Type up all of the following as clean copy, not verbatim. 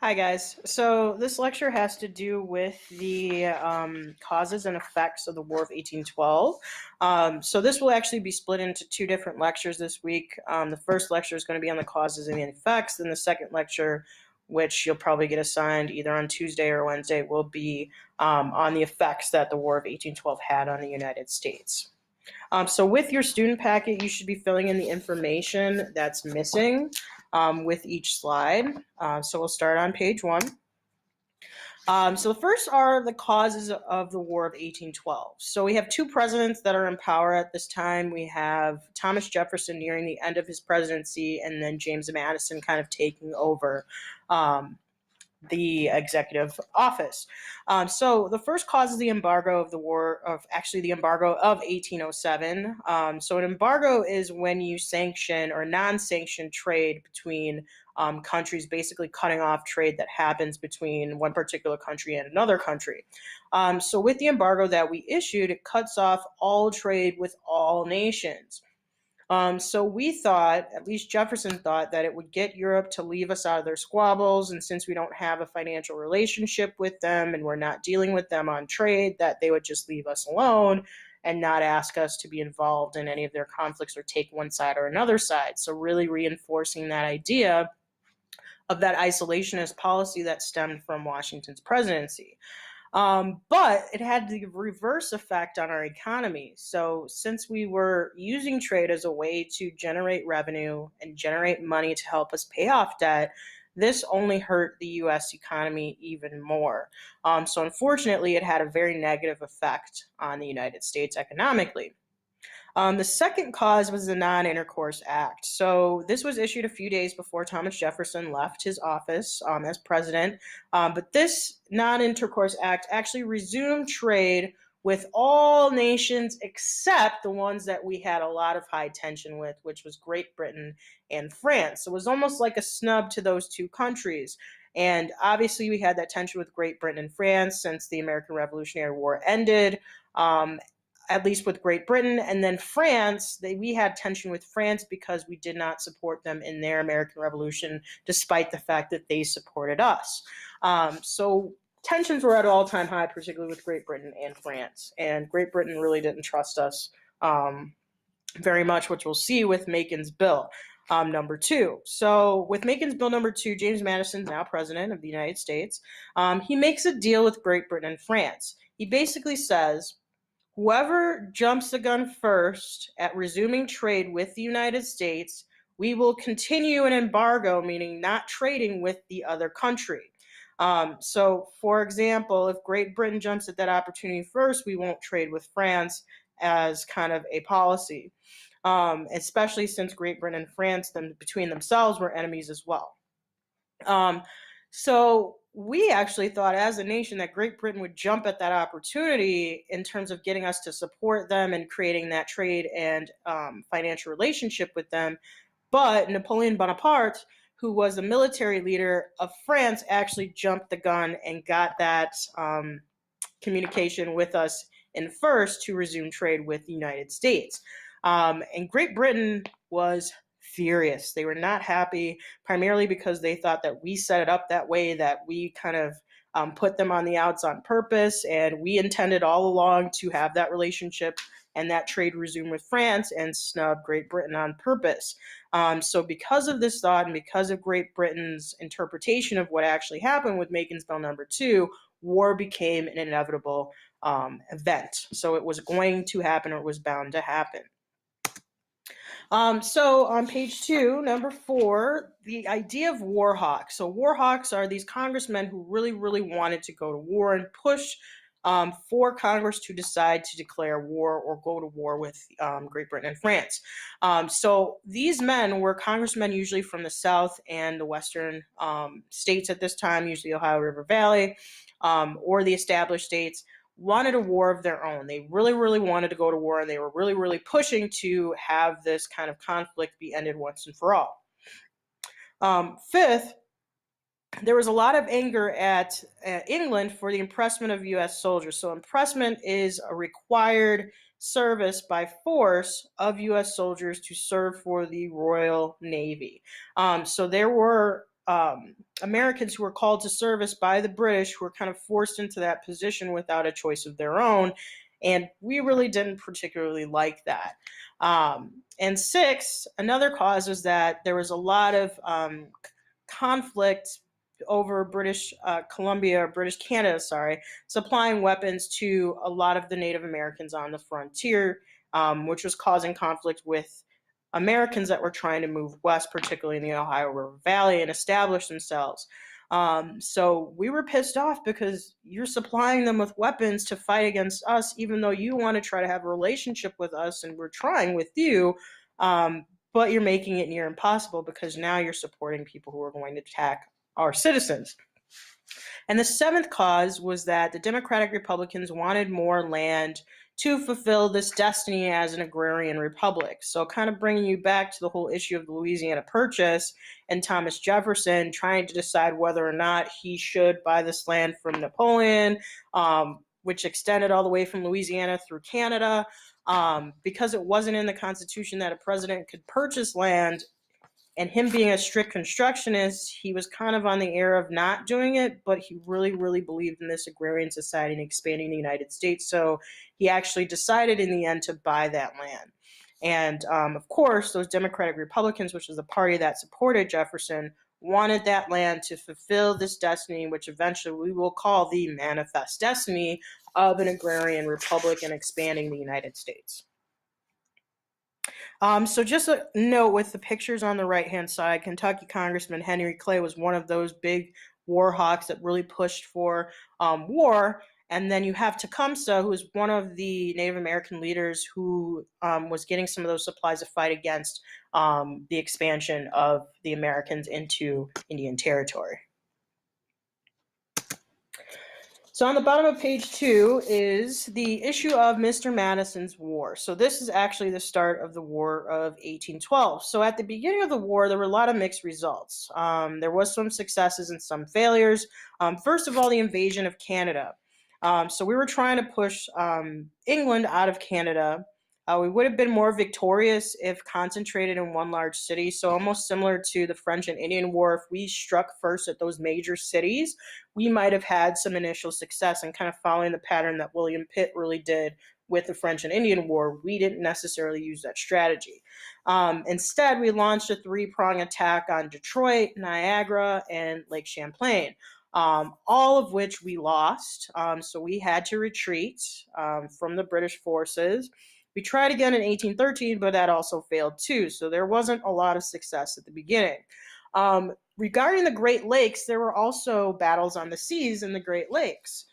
Hi, guys. So this lecture has to do with the causes and effects of the War of 1812. So this will actually be split into two different lectures this week. The first lecture is going to be on the causes and the effects, and the second lecture, which you'll probably get assigned either on Tuesday or Wednesday, will be on the effects that the War of 1812 had on the United States. So with your student packet, you should be filling in the information that's missing with each slide. So we'll start on page 1. So the first are the causes of the War of 1812. So we have two presidents that are in power at this time. We have Thomas Jefferson nearing the end of his presidency, and then James Madison kind of taking over the executive office. So the first cause is the embargo of the the embargo of 1807. So an embargo is when you sanction or non-sanction trade between countries, basically cutting off trade that happens between one particular country and another country. So with the embargo that we issued, it cuts off all trade with all nations. So we thought, at least Jefferson thought, that it would get Europe to leave us out of their squabbles, and since we don't have a financial relationship with them and we're not dealing with them on trade, that they would just leave us alone and not ask us to be involved in any of their conflicts or take one side or another side. So really reinforcing that idea of that isolationist policy that stemmed from Washington's presidency. But it had the reverse effect on our economy. So, since we were using trade as a way to generate revenue and generate money to help us pay off debt, this only hurt the US economy even more. So, unfortunately, it had a very negative effect on the United States economically. The second cause was the Non-Intercourse Act. So this was issued a few days before Thomas Jefferson left his office as president. But this Non-Intercourse Act actually resumed trade with all nations except the ones that we had a lot of high tension with, which was Great Britain and France. So it was almost like a snub to those two countries. And obviously, we had that tension with Great Britain and France since the American Revolutionary War ended. At least with Great Britain, and then France, we had tension with France because we did not support them in their American Revolution, despite the fact that they supported us. So tensions were at an all-time high, particularly with Great Britain and France, and Great Britain really didn't trust us very much, which we'll see with Macon's bill. Number 2. So with Macon's bill number 2, James Madison, now president of the United States, he makes a deal with Great Britain and France. He basically says, whoever jumps the gun first at resuming trade with the United States, we will continue an embargo, meaning not trading with the other country. So, for example, if Great Britain jumps at that opportunity first, we won't trade with France as kind of a policy, especially since Great Britain and France, between themselves, were enemies as well. So we actually thought as a nation that Great Britain would jump at that opportunity in terms of getting us to support them and creating that trade and financial relationship with them. But Napoleon Bonaparte, who was the military leader of France, actually jumped the gun and got that communication with us in first to resume trade with the United States. And Great Britain was furious. They were not happy, primarily because they thought that we set it up that way, that we kind of put them on the outs on purpose, and we intended all along to have that relationship and that trade resume with France and snub Great Britain on purpose. So because of this thought and because of Great Britain's interpretation of what actually happened with Macon's Bill number 2, war became an inevitable event. So it was going to happen, or it was bound to happen. So on page 2, number 4, the idea of war hawks. So war hawks are these congressmen who really, really wanted to go to war and push for Congress to decide to declare war or go to war with Great Britain and France. So these men were congressmen usually from the South and the Western states at this time, usually Ohio River Valley, or the established states, wanted a war of their own. They really, really wanted to go to war, and they were really, really pushing to have this kind of conflict be ended once and for all. Fifth, there was a lot of anger at England for the impressment of U.S. soldiers. So impressment is a required service by force of U.S. soldiers to serve for the Royal Navy. So there were Americans who were called to service by the British, who were kind of forced into that position without a choice of their own. And we really didn't particularly like that. And six, another cause was that there was a lot of conflict over British Columbia, or British Canada, sorry, supplying weapons to a lot of the Native Americans on the frontier, which was causing conflict with Americans that were trying to move west, particularly in the Ohio River Valley, and establish themselves. So we were pissed off because you're supplying them with weapons to fight against us, even though you want to try to have a relationship with us, and we're trying with you. But you're making it near impossible because now you're supporting people who are going to attack our citizens. And the seventh cause was that the Democratic Republicans wanted more land to fulfill this destiny as an agrarian republic. So, kind of bringing you back to the whole issue of the Louisiana Purchase and Thomas Jefferson trying to decide whether or not he should buy this land from Napoleon, which extended all the way from Louisiana through Canada. Because it wasn't in the Constitution that a president could purchase land, and him being a strict constructionist, he was kind of on the air of not doing it, but he really, really believed in this agrarian society and expanding the United States. So he actually decided in the end to buy that land. And of course, those Democratic Republicans, which is the party that supported Jefferson, wanted that land to fulfill this destiny, which eventually we will call the manifest destiny of an agrarian republic and expanding the United States. So just a note with the pictures on the right-hand side, Kentucky Congressman Henry Clay was one of those big war hawks that really pushed for war. And then you have Tecumseh, who is one of the Native American leaders who was getting some of those supplies to fight against the expansion of the Americans into Indian Territory. So on the bottom of page 2 is the issue of Mr. Madison's War. So this is actually the start of the War of 1812. So at the beginning of the war, there were a lot of mixed results. There was some successes and some failures. First of all, the invasion of Canada. So we were trying to push England out of Canada. We would have been more victorious if concentrated in one large city. So almost similar to the French and Indian War, if we struck first at those major cities, we might have had some initial success, and kind of following the pattern that William Pitt really did with the French and Indian War. We didn't necessarily use that strategy. Instead, we launched a three-prong attack on Detroit, Niagara, and Lake Champlain. All of which we lost. So we had to retreat from the British forces. We tried again in 1813, but that also failed too. So there wasn't a lot of success at the beginning. Regarding the Great Lakes, there were also battles on the seas in the Great Lakes.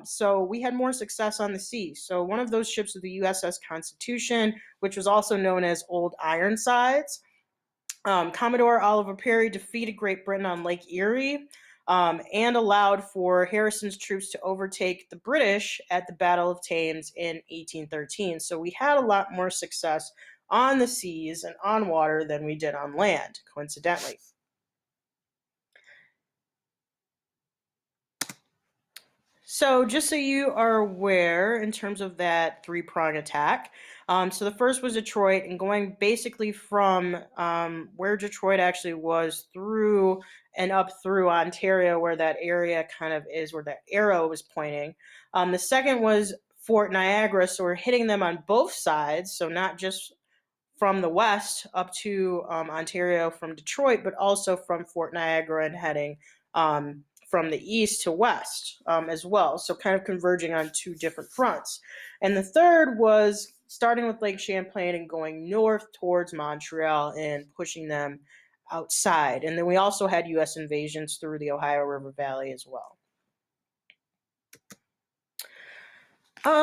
So we had more success on the sea. So one of those ships was the USS Constitution, which was also known as Old Ironsides. Commodore Oliver Perry defeated Great Britain on Lake Erie. And allowed for Harrison's troops to overtake the British at the Battle of Thames in 1813. So we had a lot more success on the seas and on water than we did on land, coincidentally. So just so you are aware in terms of that three-prong attack, so the first was Detroit, and going basically from where Detroit actually was through and up through Ontario, where that area kind of is, where that arrow was pointing. The second was Fort Niagara, so we're hitting them on both sides, so not just from the west up to Ontario from Detroit, but also from Fort Niagara and heading from the east to west as well. So kind of converging on two different fronts. And the third was starting with Lake Champlain and going north towards Montreal and pushing them outside. And then we also had U.S. invasions through the Ohio River Valley as well.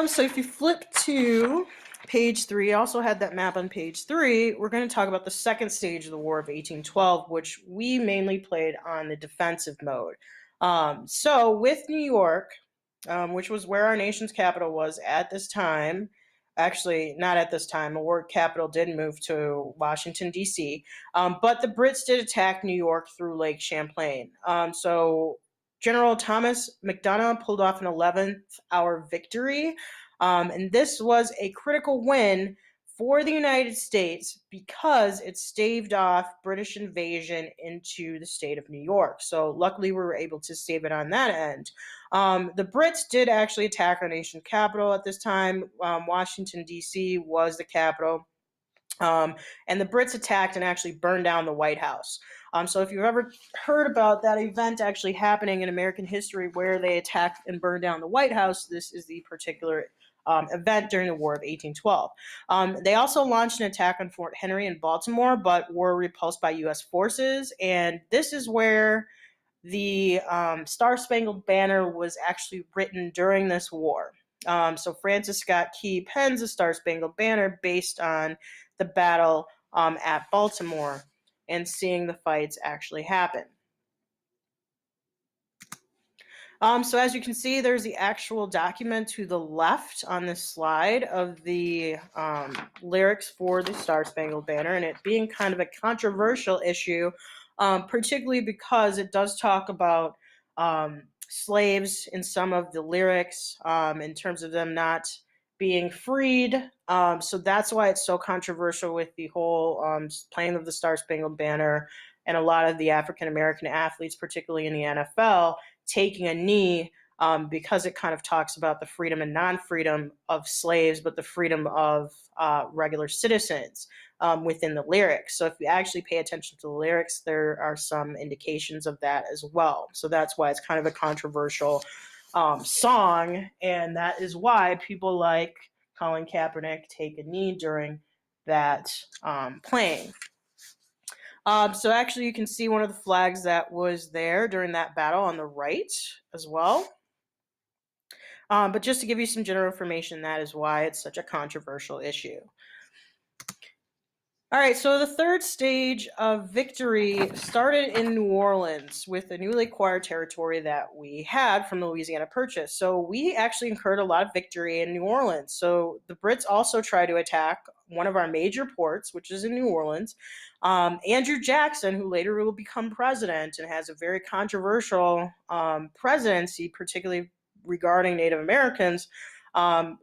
So if you flip to page 3, I also had that map on page 3. We're going to talk about the second stage of the War of 1812, which we mainly played on the defensive mode. So with New York, which was where our nation's capital was at this time, actually not at this time, the war capital did move to Washington, D.C., but the Brits did attack New York through Lake Champlain. So General Thomas MacDonough pulled off an 11th hour victory, and this was a critical win for the United States because it staved off British invasion into the state of New York. So luckily we were able to save it on that end. The Brits did actually attack our nation capital at this time. Washington, D.C. was the capital. And the Brits attacked and actually burned down the White House. So if you've ever heard about that event actually happening in American history where they attacked and burned down the White House, this is the particular event during the War of 1812. They also launched an attack on Fort Henry in Baltimore, but were repulsed by U.S. forces. And this is where the Star-Spangled Banner was actually written during this war. So Francis Scott Key pens the Star-Spangled Banner based on the battle at Baltimore and seeing the fights actually happen. So as you can see, there's the actual document to the left on this slide of the lyrics for the Star-Spangled Banner, and it being kind of a controversial issue, particularly because it does talk about slaves in some of the lyrics in terms of them not being freed. So that's why it's so controversial with the whole playing of the Star-Spangled Banner and a lot of the African-American athletes, particularly in the NFL, taking a knee because it kind of talks about the freedom and non-freedom of slaves, but the freedom of regular citizens within the lyrics. So if you actually pay attention to the lyrics, there are some indications of that as well. So that's why it's kind of a controversial song, and that is why people like Colin Kaepernick take a knee during that playing. So actually you can see one of the flags that was there during that battle on the right as well. But just to give you some general information, that is why it's such a controversial issue. All right, so the third stage of victory started in New Orleans with the newly acquired territory that we had from the Louisiana Purchase. So we actually incurred a lot of victory in New Orleans. So the Brits also tried to attack one of our major ports, which is in New Orleans. Andrew Jackson, who later will become president and has a very controversial presidency, particularly regarding Native Americans,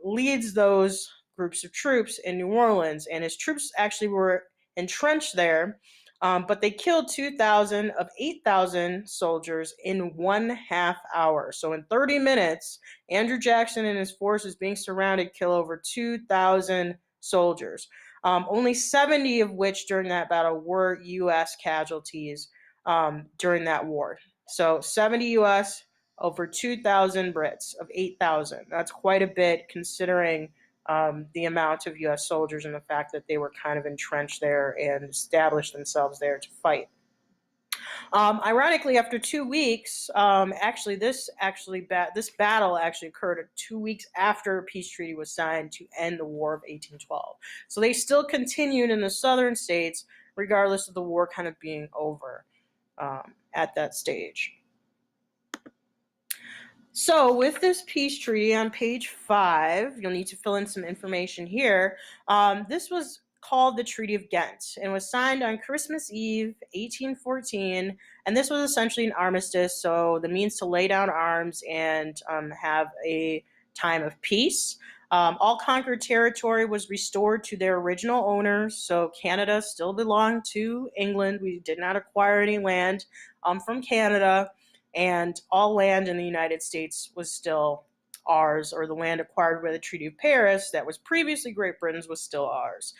leads those groups of troops in New Orleans, and his troops actually were entrenched there, but they killed 2,000 of 8,000 soldiers in 1/2 hour. So in 30 minutes, Andrew Jackson and his forces being surrounded kill over 2,000 soldiers, only 70 of which during that battle were U.S. casualties during that war. So 70 U.S., over 2,000 Brits of 8,000. That's quite a bit considering the amount of U.S. soldiers and the fact that they were kind of entrenched there and established themselves there to fight. Ironically, after 2 weeks, this battle actually occurred 2 weeks after a peace treaty was signed to end the War of 1812. So they still continued in the southern states, regardless of the war kind of being over at that stage. So with this peace treaty on page 5, you'll need to fill in some information here. This was called the Treaty of Ghent and was signed on Christmas Eve, 1814. And this was essentially an armistice, so the means to lay down arms and have a time of peace. All conquered territory was restored to their original owners, so Canada still belonged to England. We did not acquire any land from Canada. And all land in the United States was still ours, or the land acquired by the Treaty of Paris that was previously Great Britain's was still ours.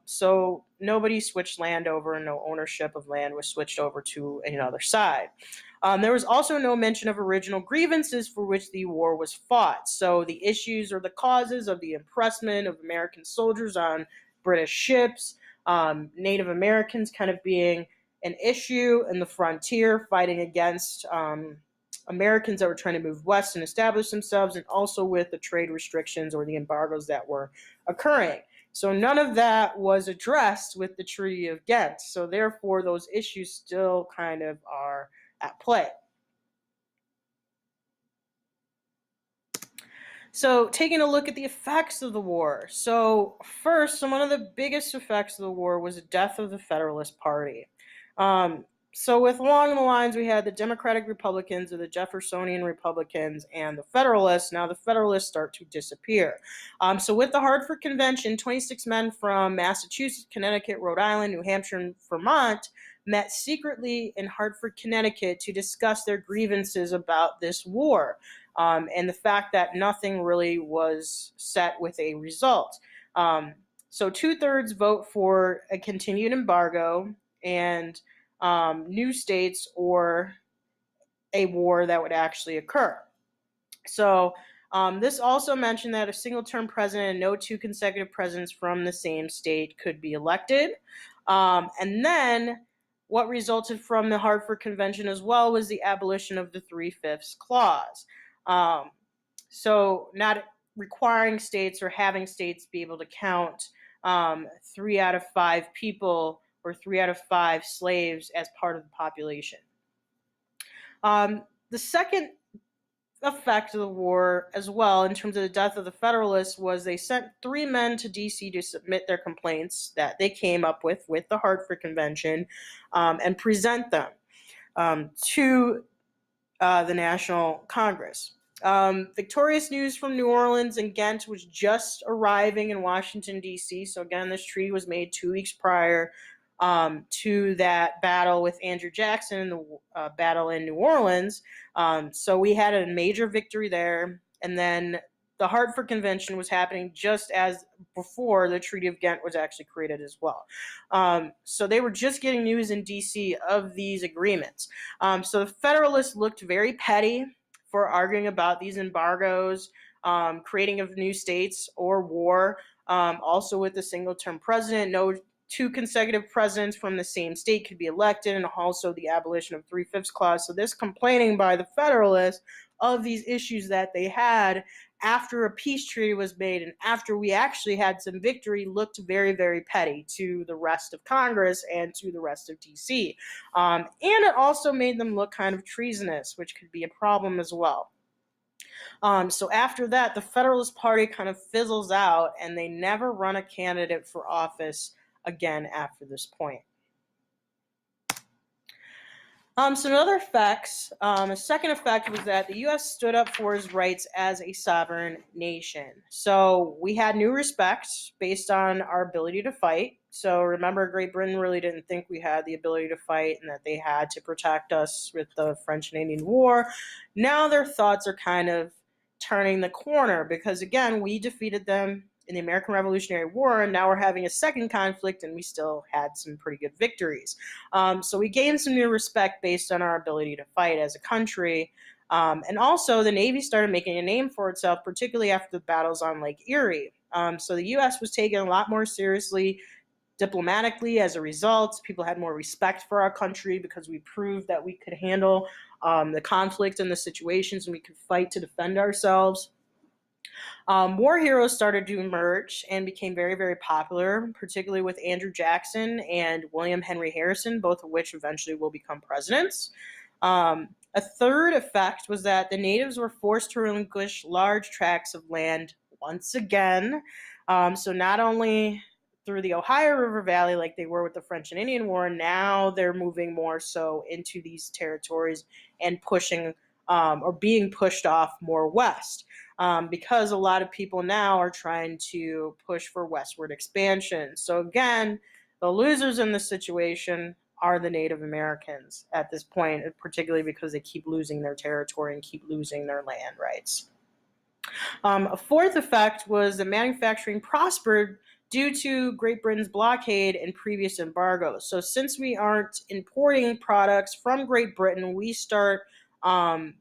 So nobody switched land over, and no ownership of land was switched over to another side. There was also no mention of original grievances for which the war was fought. So the issues or the causes of the impressment of American soldiers on British ships, Native Americans kind of being an issue in the frontier, fighting against Americans that were trying to move west and establish themselves, and also with the trade restrictions or the embargoes that were occurring. So none of that was addressed with the Treaty of Ghent. So therefore, those issues still kind of are at play. So taking a look at the effects of the war. So first, one of the biggest effects of the war was the death of the Federalist Party. So with along the lines, we had the Democratic Republicans or the Jeffersonian Republicans and the Federalists. Now the Federalists start to disappear. So with the Hartford Convention, 26 men from Massachusetts, Connecticut, Rhode Island, New Hampshire, and Vermont met secretly in Hartford, Connecticut to discuss their grievances about this war, and the fact that nothing really was set with a result. So 2/3 vote for a continued embargo and new states or a war that would actually occur. So this also mentioned that a single term president and no two consecutive presidents from the same state could be elected. And then what resulted from the Hartford Convention as well was the abolition of the 3/5 clause. Um, so not requiring states or having states be able to count 3 out of 5 people or 3 out of 5 slaves as part of the population. The second effect of the war as well in terms of the death of the Federalists was they sent 3 men to DC to submit their complaints that they came up with the Hartford Convention, and present them to the National Congress. Victorious news from New Orleans and Ghent was just arriving in Washington, D.C. So again, this treaty was made 2 weeks prior to that battle with Andrew Jackson in the battle in New Orleans. So we had a major victory there. And then the Hartford Convention was happening just as before the Treaty of Ghent was actually created as well. So they were just getting news in D.C. of these agreements. So the Federalists looked very petty for arguing about these embargoes, creating of new states or war, also with the single term president, no 2 consecutive presidents from the same state could be elected, and also the abolition of 3/5 clause. So this complaining by the Federalists of these issues that they had after a peace treaty was made and after we actually had some victory looked very, very petty to the rest of Congress and to the rest of DC. And it also made them look kind of treasonous, which could be a problem as well. So after that, the Federalist Party kind of fizzles out and they never run a candidate for office again after this point. So another effects, a second effect was that the U.S. stood up for its rights as a sovereign nation. So we had new respect based on our ability to fight. So remember, Great Britain really didn't think we had the ability to fight and that they had to protect us with the French and Indian War. Now their thoughts are kind of turning the corner because, again, we defeated them in the American Revolutionary War, and now we're having a second conflict, and we still had some pretty good victories. So we gained some new respect based on our ability to fight as a country. And also, the Navy started making a name for itself, particularly after the battles on Lake Erie. So the U.S. was taken a lot more seriously diplomatically as a result. People had more respect for our country because we proved that we could handle the conflict and the situations, and we could fight to defend ourselves. War heroes started to emerge and became very, very popular, particularly with Andrew Jackson and William Henry Harrison, both of which eventually will become presidents. A third effect was that the natives were forced to relinquish large tracts of land once again. So not only through the Ohio River Valley like they were with the French and Indian War, now they're moving more so into these territories and pushing or being pushed off more west. Because a lot of people now are trying to push for westward expansion. So again, the losers in this situation are the Native Americans at this point, particularly because they keep losing their territory and keep losing their land rights. A fourth effect was that manufacturing prospered due to Great Britain's blockade and previous embargoes. So since we aren't importing products from Great Britain, we start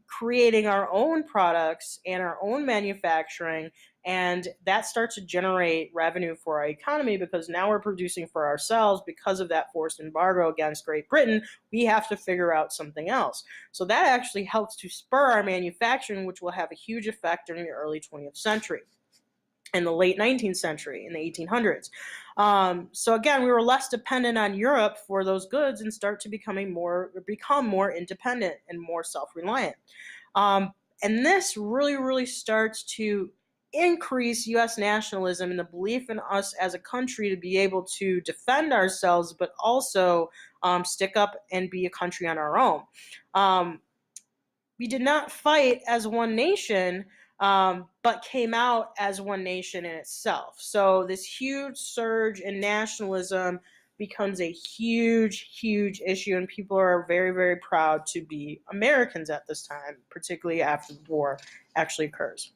creating our own products and our own manufacturing, and that starts to generate revenue for our economy because now we're producing for ourselves. Because of that forced embargo against Great Britain, we have to figure out something else. So that actually helps to spur our manufacturing, which will have a huge effect during the early 20th century. In the late 19th century, in the 1800s. So again, we were less dependent on Europe for those goods and start to become more independent and more self-reliant. And this really, really starts to increase U.S. nationalism and the belief in us as a country to be able to defend ourselves, but also stick up and be a country on our own. We did not fight as one nation, but came out as one nation in itself. So this huge surge in nationalism becomes a huge, huge issue, and people are very, very proud to be Americans at this time, particularly after the war actually occurs.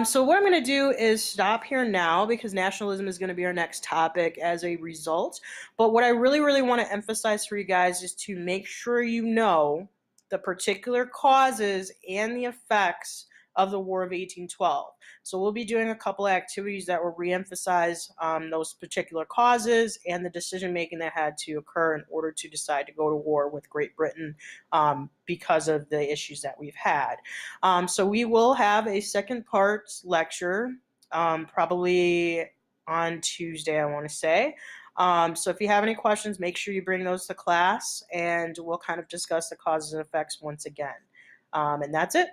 So what I'm going to do is stop here now because nationalism is going to be our next topic as a result. But what I really, really want to emphasize for you guys is to make sure you know the particular causes and the effects of the War of 1812. So we'll be doing a couple of activities that will reemphasize those particular causes and the decision making that had to occur in order to decide to go to war with Great Britain because of the issues that we've had. So we will have a second part lecture probably on Tuesday, I want to say. So if you have any questions, make sure you bring those to class and we'll kind of discuss the causes and effects once again. And that's it.